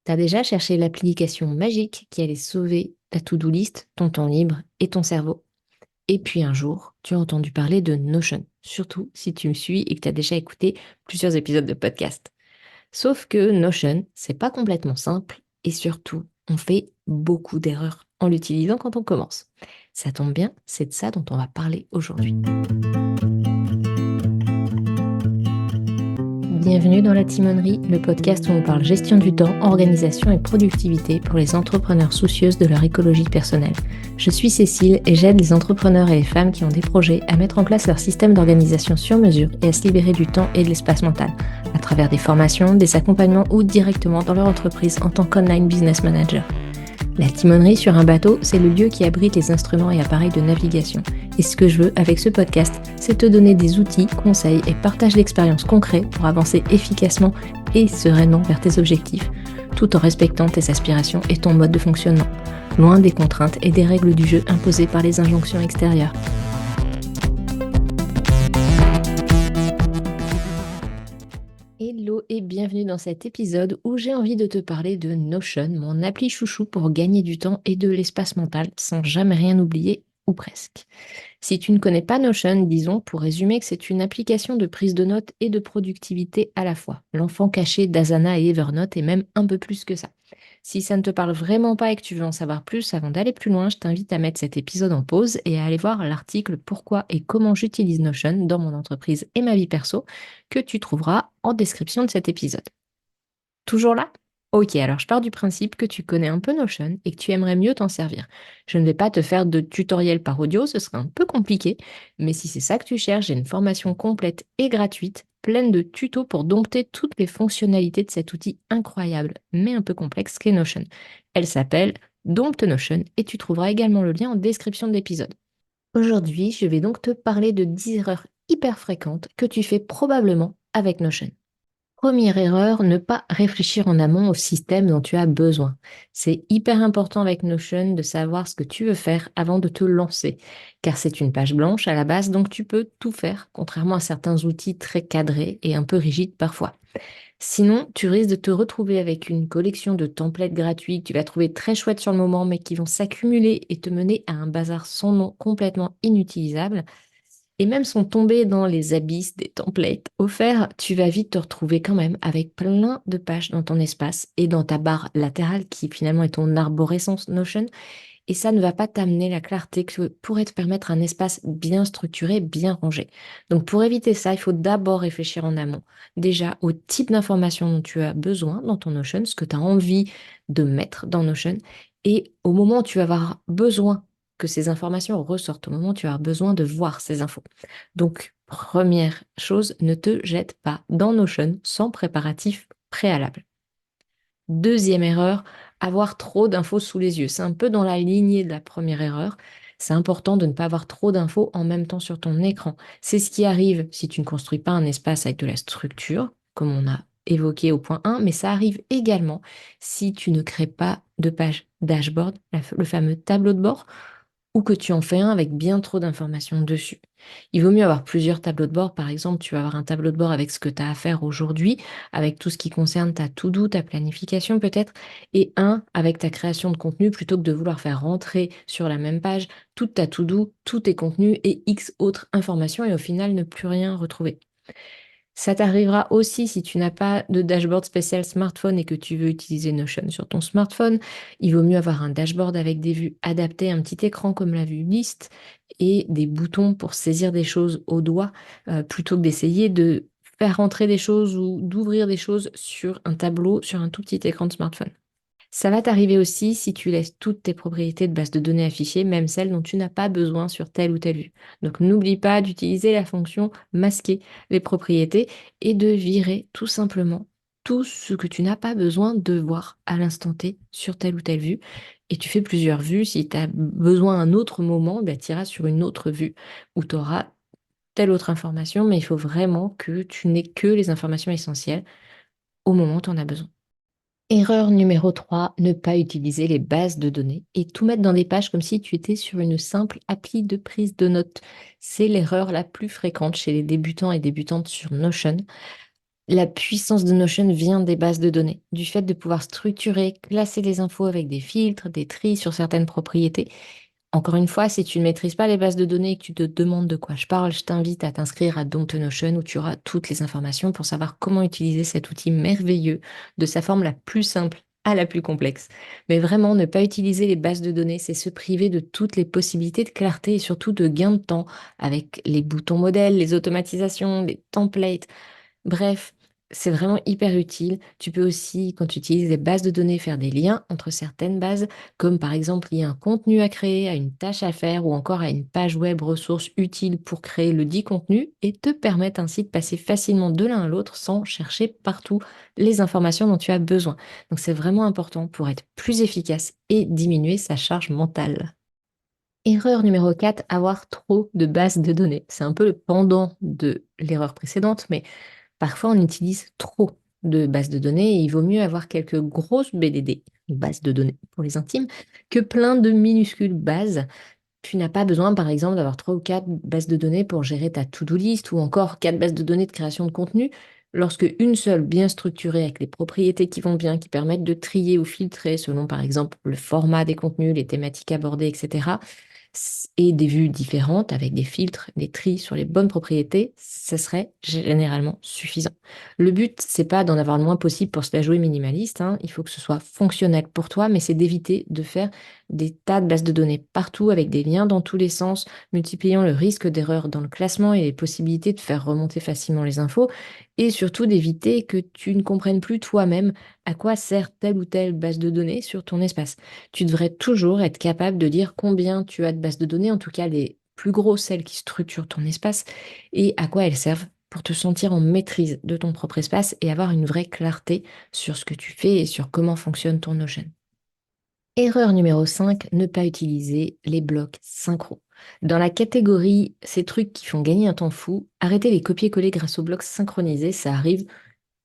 T'as déjà cherché l'application magique qui allait sauver ta to-do list, ton temps libre et ton cerveau. Et puis un jour, tu as entendu parler de Notion, surtout si tu me suis et que tu as déjà écouté plusieurs épisodes de podcast. Sauf que Notion, c'est pas complètement simple et surtout, on fait beaucoup d'erreurs en l'utilisant quand on commence. Ça tombe bien, c'est de ça dont on va parler aujourd'hui. Bienvenue dans la Timonerie, le podcast où on parle gestion du temps, organisation et productivité pour les entrepreneurs soucieuses de leur écologie personnelle. Je suis Cécile et j'aide les entrepreneurs et les femmes qui ont des projets à mettre en place leur système d'organisation sur mesure et à se libérer du temps et de l'espace mental, à travers des formations, des accompagnements ou directement dans leur entreprise en tant qu'online business manager. La timonerie sur un bateau, c'est le lieu qui abrite les instruments et appareils de navigation. Et ce que je veux avec ce podcast, c'est te donner des outils, conseils et partage d'expériences concrets pour avancer efficacement et sereinement vers tes objectifs, tout en respectant tes aspirations et ton mode de fonctionnement, loin des contraintes et des règles du jeu imposées par les injonctions extérieures. Hello et bienvenue dans cet épisode où j'ai envie de te parler de Notion, mon appli chouchou pour gagner du temps et de l'espace mental sans jamais rien oublier ou presque. Si tu ne connais pas Notion, disons pour résumer que c'est une application de prise de notes et de productivité à la fois, l'enfant caché d'Asana et Evernote et même un peu plus que ça. Si ça ne te parle vraiment pas et que tu veux en savoir plus, avant d'aller plus loin, je t'invite à mettre cet épisode en pause et à aller voir l'article Pourquoi et comment j'utilise Notion dans mon entreprise et ma vie perso que tu trouveras en description de cet épisode. Toujours là? Ok, alors je pars du principe que tu connais un peu Notion et que tu aimerais mieux t'en servir. Je ne vais pas te faire de tutoriel par audio, ce serait un peu compliqué, mais si c'est ça que tu cherches, j'ai une formation complète et gratuite, pleine de tutos pour dompter toutes les fonctionnalités de cet outil incroyable, mais un peu complexe qu'est Notion. Elle s'appelle Dompte Notion et tu trouveras également le lien en description de l'épisode. Aujourd'hui, je vais donc te parler de 10 erreurs hyper fréquentes que tu fais probablement avec Notion. Première erreur, ne pas réfléchir en amont au système dont tu as besoin. C'est hyper important avec Notion de savoir ce que tu veux faire avant de te lancer, car c'est une page blanche à la base, donc tu peux tout faire, contrairement à certains outils très cadrés et un peu rigides parfois. Sinon, tu risques de te retrouver avec une collection de templates gratuits que tu vas trouver très chouettes sur le moment, mais qui vont s'accumuler et te mener à un bazar sans nom complètement inutilisable et même sont tombés dans les abysses des templates offerts, tu vas vite te retrouver quand même avec plein de pages dans ton espace et dans ta barre latérale qui finalement est ton arborescence Notion. Et ça ne va pas t'amener la clarté que pourrait te permettre un espace bien structuré, bien rangé. Donc pour éviter ça, il faut d'abord réfléchir en amont. Déjà au type d'information dont tu as besoin dans ton Notion, ce que tu as envie de mettre dans Notion. Et au moment où tu vas avoir besoin que ces informations ressortent, au moment où tu vas avoir besoin de voir ces infos. Donc première chose, ne te jette pas dans Notion sans préparatif préalable. Deuxième erreur, avoir trop d'infos sous les yeux. C'est un peu dans la lignée de la première erreur. C'est important de ne pas avoir trop d'infos en même temps sur ton écran. C'est ce qui arrive si tu ne construis pas un espace avec de la structure, comme on a évoqué au point 1, mais ça arrive également si tu ne crées pas de page dashboard, le fameux tableau de bord, ou que tu en fais un avec bien trop d'informations dessus. Il vaut mieux avoir plusieurs tableaux de bord. Par exemple, tu vas avoir un tableau de bord avec ce que tu as à faire aujourd'hui, avec tout ce qui concerne ta to-do, ta planification peut-être, et un avec ta création de contenu plutôt que de vouloir faire rentrer sur la même page toute ta to-do, tous tes contenus et X autres informations et au final ne plus rien retrouver. Ça t'arrivera aussi si tu n'as pas de dashboard spécial smartphone et que tu veux utiliser Notion sur ton smartphone. Il vaut mieux avoir un dashboard avec des vues adaptées, un petit écran comme la vue liste et des boutons pour saisir des choses au doigt plutôt que d'essayer de faire rentrer des choses ou d'ouvrir des choses sur un tableau, sur un tout petit écran de smartphone. Ça va t'arriver aussi si tu laisses toutes tes propriétés de base de données affichées, même celles dont tu n'as pas besoin sur telle ou telle vue. Donc n'oublie pas d'utiliser la fonction masquer les propriétés et de virer tout simplement tout ce que tu n'as pas besoin de voir à l'instant T sur telle ou telle vue. Et tu fais plusieurs vues. Si tu as besoin à un autre moment, tu iras sur une autre vue où tu auras telle autre information, mais il faut vraiment que tu n'aies que les informations essentielles au moment où tu en as besoin. Erreur numéro 3, ne pas utiliser les bases de données et tout mettre dans des pages comme si tu étais sur une simple appli de prise de notes. C'est l'erreur la plus fréquente chez les débutants et débutantes sur Notion. La puissance de Notion vient des bases de données, du fait de pouvoir structurer, classer les infos avec des filtres, des tris sur certaines propriétés. Encore une fois, si tu ne maîtrises pas les bases de données et que tu te demandes de quoi je parle, je t'invite à t'inscrire à Don't Notion où tu auras toutes les informations pour savoir comment utiliser cet outil merveilleux de sa forme la plus simple à la plus complexe. Mais vraiment, ne pas utiliser les bases de données, c'est se priver de toutes les possibilités de clarté et surtout de gain de temps avec les boutons modèles, les automatisations, les templates. Bref, c'est vraiment hyper utile. Tu peux aussi, quand tu utilises les bases de données, faire des liens entre certaines bases, comme par exemple lier un contenu à créer à une tâche à faire ou encore à une page web ressource utile pour créer le dit contenu et te permettre ainsi de passer facilement de l'un à l'autre sans chercher partout les informations dont tu as besoin. Donc c'est vraiment important pour être plus efficace et diminuer sa charge mentale. Erreur numéro 4, avoir trop de bases de données. C'est un peu le pendant de l'erreur précédente, mais parfois, on utilise trop de bases de données et il vaut mieux avoir quelques grosses BDD, bases de données pour les intimes, que plein de minuscules bases. Tu n'as pas besoin, par exemple, d'avoir trois ou quatre bases de données pour gérer ta to-do list ou encore quatre bases de données de création de contenu. Lorsque une seule, bien structurée, avec les propriétés qui vont bien, qui permettent de trier ou filtrer selon, par exemple, le format des contenus, les thématiques abordées, etc., et des vues différentes avec des filtres, des tris sur les bonnes propriétés, ça serait généralement suffisant. Le but, c'est pas d'en avoir le moins possible pour se la jouer minimaliste, hein. Il faut que ce soit fonctionnel pour toi, mais c'est d'éviter de faire des tas de bases de données partout avec des liens dans tous les sens, multipliant le risque d'erreur dans le classement et les possibilités de faire remonter facilement les infos, et surtout d'éviter que tu ne comprennes plus toi-même à quoi sert telle ou telle base de données sur ton espace. Tu devrais toujours être capable de dire combien tu as de bases de données, en tout cas les plus grosses, celles qui structurent ton espace, et à quoi elles servent pour te sentir en maîtrise de ton propre espace et avoir une vraie clarté sur ce que tu fais et sur comment fonctionne ton Notion. Erreur numéro 5, ne pas utiliser les blocs synchro. Dans la catégorie ces trucs qui font gagner un temps fou, arrêter les copier-coller grâce aux blocs synchronisés, ça arrive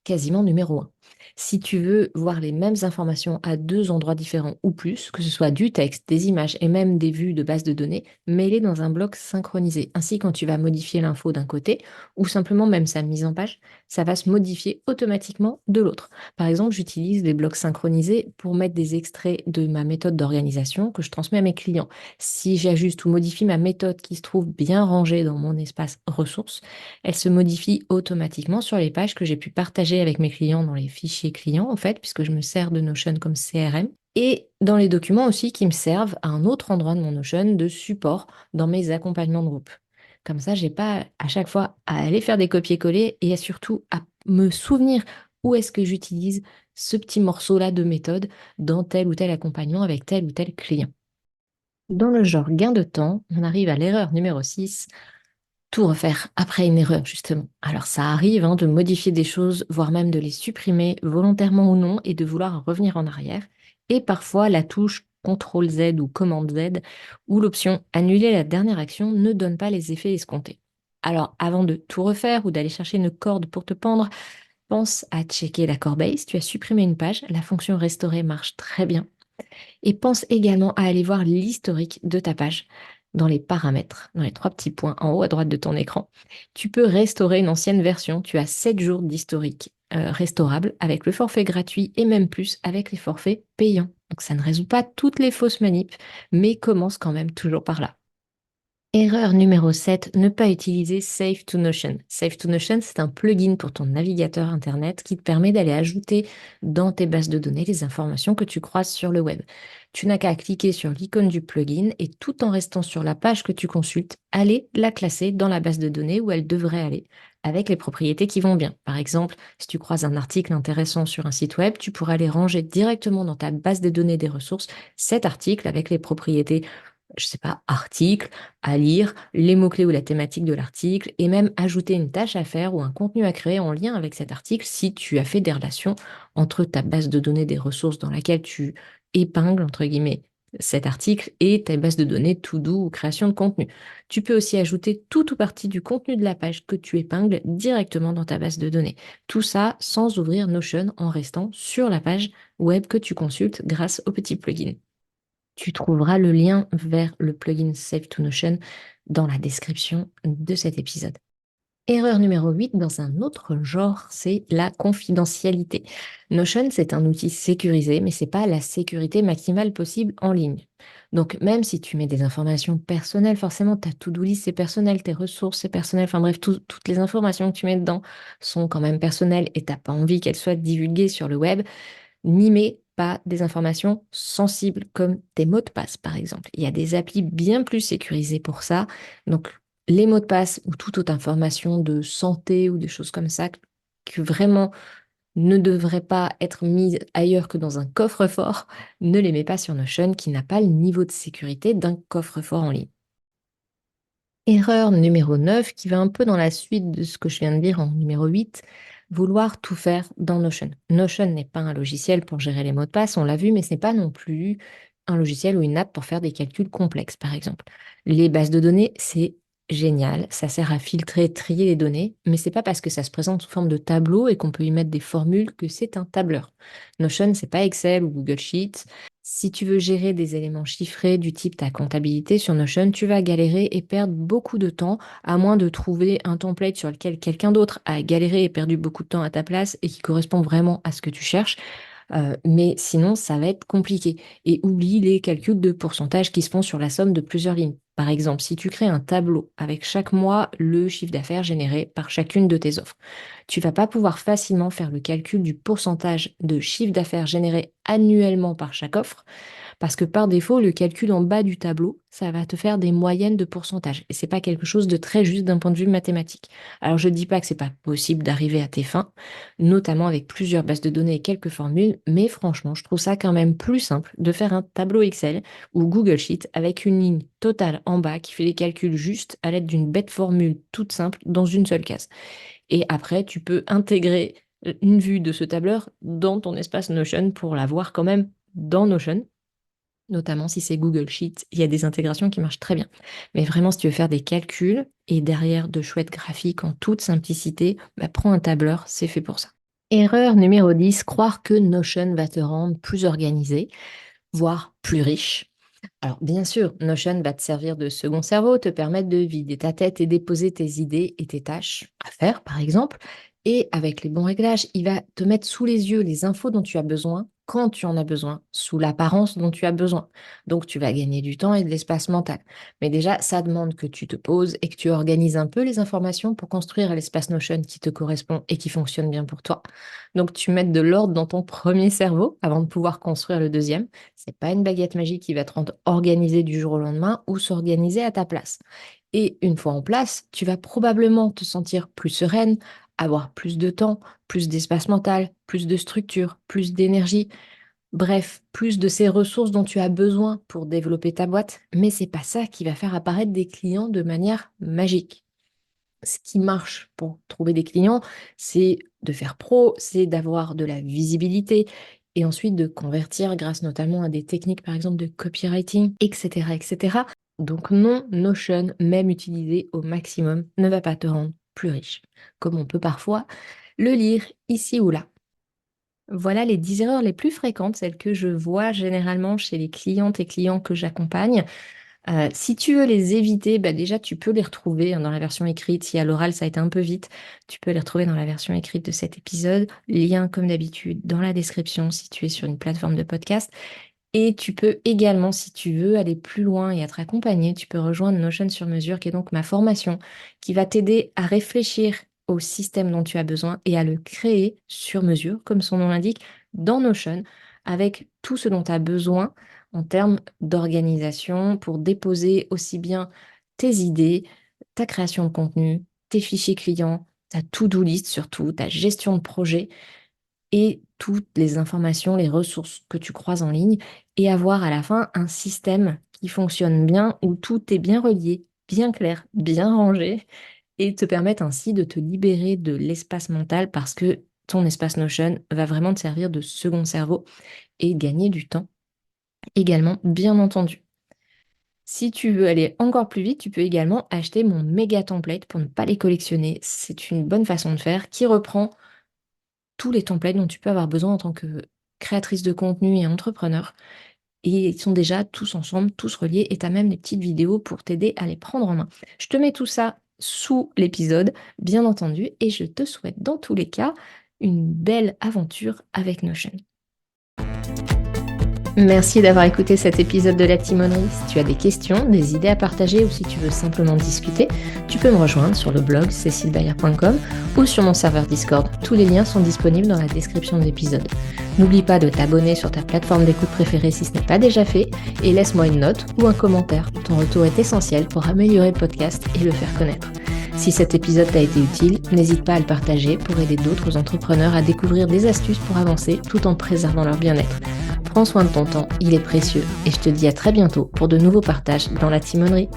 quasiment numéro un. Si tu veux voir les mêmes informations à deux endroits différents ou plus, que ce soit du texte, des images et même des vues de base de données, mets-les dans un bloc synchronisé. Ainsi, quand tu vas modifier l'info d'un côté ou simplement même sa mise en page, ça va se modifier automatiquement de l'autre. Par exemple, j'utilise les blocs synchronisés pour mettre des extraits de ma méthode d'organisation que je transmets à mes clients. Si j'ajuste ou modifie ma méthode qui se trouve bien rangée dans mon espace ressources, elle se modifie automatiquement sur les pages que j'ai pu partager avec mes clients dans les fichiers clients, en fait, puisque je me sers de Notion comme CRM. Et dans les documents aussi qui me servent à un autre endroit de mon Notion de support dans mes accompagnements de groupe. Comme ça, j'ai pas à chaque fois à aller faire des copier-coller et surtout à me souvenir où est-ce que j'utilise ce petit morceau-là de méthode dans tel ou tel accompagnement avec tel ou tel client. Dans le genre gain de temps, on arrive à l'erreur numéro 6, tout refaire après une erreur, justement. Alors ça arrive hein, de modifier des choses, voire même de les supprimer volontairement ou non, et de vouloir revenir en arrière. Et parfois, la touche CTRL Z ou commande Z, ou l'option annuler la dernière action ne donne pas les effets escomptés. Alors avant de tout refaire ou d'aller chercher une corde pour te pendre, pense à checker la base. Tu as supprimé une page, la fonction restaurer marche très bien. Et pense également à aller voir l'historique de ta page dans les paramètres, dans les trois petits points en haut à droite de ton écran. Tu peux restaurer une ancienne version. Tu as 7 jours d'historique restaurable avec le forfait gratuit et même plus avec les forfaits payants. Donc ça ne résout pas toutes les fausses manips, mais commence quand même toujours par là. Erreur numéro 7, ne pas utiliser Save to Notion. Save to Notion, c'est un plugin pour ton navigateur Internet qui te permet d'aller ajouter dans tes bases de données les informations que tu croises sur le web. Tu n'as qu'à cliquer sur l'icône du plugin et tout en restant sur la page que tu consultes, aller la classer dans la base de données où elle devrait aller, avec les propriétés qui vont bien. Par exemple, si tu croises un article intéressant sur un site web, tu pourras aller ranger directement dans ta base de données des ressources cet article avec les propriétés je sais pas, article, à lire, les mots-clés ou la thématique de l'article, et même ajouter une tâche à faire ou un contenu à créer en lien avec cet article si tu as fait des relations entre ta base de données des ressources dans laquelle tu épingles, entre guillemets, cet article et ta base de données to-do ou création de contenu. Tu peux aussi ajouter tout ou partie du contenu de la page que tu épingles directement dans ta base de données. Tout ça sans ouvrir Notion en restant sur la page web que tu consultes grâce au petit plugin. Tu trouveras le lien vers le plugin Save to Notion dans la description de cet épisode. Erreur numéro 8 dans un autre genre, c'est la confidentialité. Notion, c'est un outil sécurisé, mais c'est pas la sécurité maximale possible en ligne. Donc, même si tu mets des informations personnelles, forcément, ta to-do list, c'est personnel, tes ressources, c'est personnel, enfin bref, toutes les informations que tu mets dedans sont quand même personnelles et t'as pas envie qu'elles soient divulguées sur le web. N'y mets pas des informations sensibles comme tes mots de passe, par exemple. Il y a des applis bien plus sécurisées pour ça. Donc, les mots de passe ou toute autre information de santé ou des choses comme ça que vraiment ne devraient pas être mises ailleurs que dans un coffre-fort, ne les mets pas sur Notion qui n'a pas le niveau de sécurité d'un coffre-fort en ligne. Erreur numéro 9, qui va un peu dans la suite de ce que je viens de dire en numéro 8, vouloir tout faire dans Notion. Notion n'est pas un logiciel pour gérer les mots de passe, on l'a vu, mais ce n'est pas non plus un logiciel ou une app pour faire des calculs complexes, par exemple. Les bases de données, c'est génial, ça sert à filtrer, trier les données, mais c'est pas parce que ça se présente sous forme de tableau et qu'on peut y mettre des formules que c'est un tableur. Notion, c'est pas Excel ou Google Sheets. Si tu veux gérer des éléments chiffrés du type ta comptabilité sur Notion, tu vas galérer et perdre beaucoup de temps, à moins de trouver un template sur lequel quelqu'un d'autre a galéré et perdu beaucoup de temps à ta place et qui correspond vraiment à ce que tu cherches. Mais sinon, ça va être compliqué. Et oublie les calculs de pourcentage qui se font sur la somme de plusieurs lignes. Par exemple, si tu crées un tableau avec chaque mois le chiffre d'affaires généré par chacune de tes offres, tu vas pas pouvoir facilement faire le calcul du pourcentage de chiffre d'affaires généré annuellement par chaque offre parce que par défaut, le calcul en bas du tableau, ça va te faire des moyennes de pourcentage. Et c'est pas quelque chose de très juste d'un point de vue mathématique. Alors je dis pas que c'est pas possible d'arriver à tes fins, notamment avec plusieurs bases de données et quelques formules, mais franchement, je trouve ça quand même plus simple de faire un tableau Excel ou Google Sheet avec une ligne totale en bas qui fait les calculs juste à l'aide d'une bête formule toute simple dans une seule case. Et après, tu peux intégrer une vue de ce tableur dans ton espace Notion pour la voir quand même dans Notion, notamment si c'est Google Sheets, il y a des intégrations qui marchent très bien. Mais vraiment, si tu veux faire des calculs et derrière de chouettes graphiques en toute simplicité, bah, prends un tableur, c'est fait pour ça. Erreur numéro 10, croire que Notion va te rendre plus organisé, voire plus riche. Alors, bien sûr, Notion va te servir de second cerveau, te permettre de vider ta tête et déposer tes idées et tes tâches à faire, par exemple. Et avec les bons réglages, il va te mettre sous les yeux les infos dont tu as besoin, quand tu en as besoin, sous l'apparence dont tu as besoin. Donc, tu vas gagner du temps et de l'espace mental. Mais déjà, ça demande que tu te poses et que tu organises un peu les informations pour construire l'espace Notion qui te correspond et qui fonctionne bien pour toi. Donc, tu mets de l'ordre dans ton premier cerveau avant de pouvoir construire le deuxième. C'est pas une baguette magique qui va te rendre organisé du jour au lendemain ou s'organiser à ta place. Et une fois en place, tu vas probablement te sentir plus sereine, avoir plus de temps, plus d'espace mental, plus de structure, plus d'énergie, bref, plus de ces ressources dont tu as besoin pour développer ta boîte. Mais c'est pas ça qui va faire apparaître des clients de manière magique. Ce qui marche pour trouver des clients, c'est de faire pro, c'est d'avoir de la visibilité et ensuite de convertir grâce notamment à des techniques, par exemple, de copywriting, etc., etc. Donc non, Notion, même utilisé au maximum, ne va pas te rendre plus riche, comme on peut parfois le lire ici ou là. Voilà les 10 erreurs les plus fréquentes, celles que je vois généralement chez les clientes et clients que j'accompagne. Si tu veux les éviter, bah déjà tu peux les retrouver hein, dans la version écrite. Si à l'oral ça a été un peu vite, tu peux les retrouver dans la version écrite de cet épisode. Lien comme d'habitude dans la description si tu es sur une plateforme de podcast. Et tu peux également, si tu veux aller plus loin et être accompagné, tu peux rejoindre Notion sur mesure, qui est donc ma formation, qui va t'aider à réfléchir au système dont tu as besoin et à le créer sur mesure, comme son nom l'indique, dans Notion, avec tout ce dont tu as besoin en termes d'organisation pour déposer aussi bien tes idées, ta création de contenu, tes fichiers clients, ta to-do list surtout, ta gestion de projet et toutes les informations, les ressources que tu croises en ligne et avoir à la fin un système qui fonctionne bien, où tout est bien relié, bien clair, bien rangé et te permettre ainsi de te libérer de l'espace mental parce que ton espace Notion va vraiment te servir de second cerveau et gagner du temps également, bien entendu. Si tu veux aller encore plus vite, tu peux également acheter mon méga template pour ne pas les collectionner. C'est une bonne façon de faire qui reprend tous les templates dont tu peux avoir besoin en tant que créatrice de contenu et entrepreneur. Et ils sont déjà tous ensemble, tous reliés, et tu as même des petites vidéos pour t'aider à les prendre en main. Je te mets tout ça sous l'épisode, bien entendu, et je te souhaite dans tous les cas une belle aventure avec Notion. Merci d'avoir écouté cet épisode de La Timonerie. Si tu as des questions, des idées à partager ou si tu veux simplement discuter, tu peux me rejoindre sur le blog cecilebayer.com ou sur mon serveur Discord. Tous les liens sont disponibles dans la description de l'épisode. N'oublie pas de t'abonner sur ta plateforme d'écoute préférée si ce n'est pas déjà fait et laisse-moi une note ou un commentaire. Ton retour est essentiel pour améliorer le podcast et le faire connaître. Si cet épisode t'a été utile, n'hésite pas à le partager pour aider d'autres entrepreneurs à découvrir des astuces pour avancer tout en préservant leur bien-être. Prends soin de ton temps, il est précieux et je te dis à très bientôt pour de nouveaux partages dans la timonerie.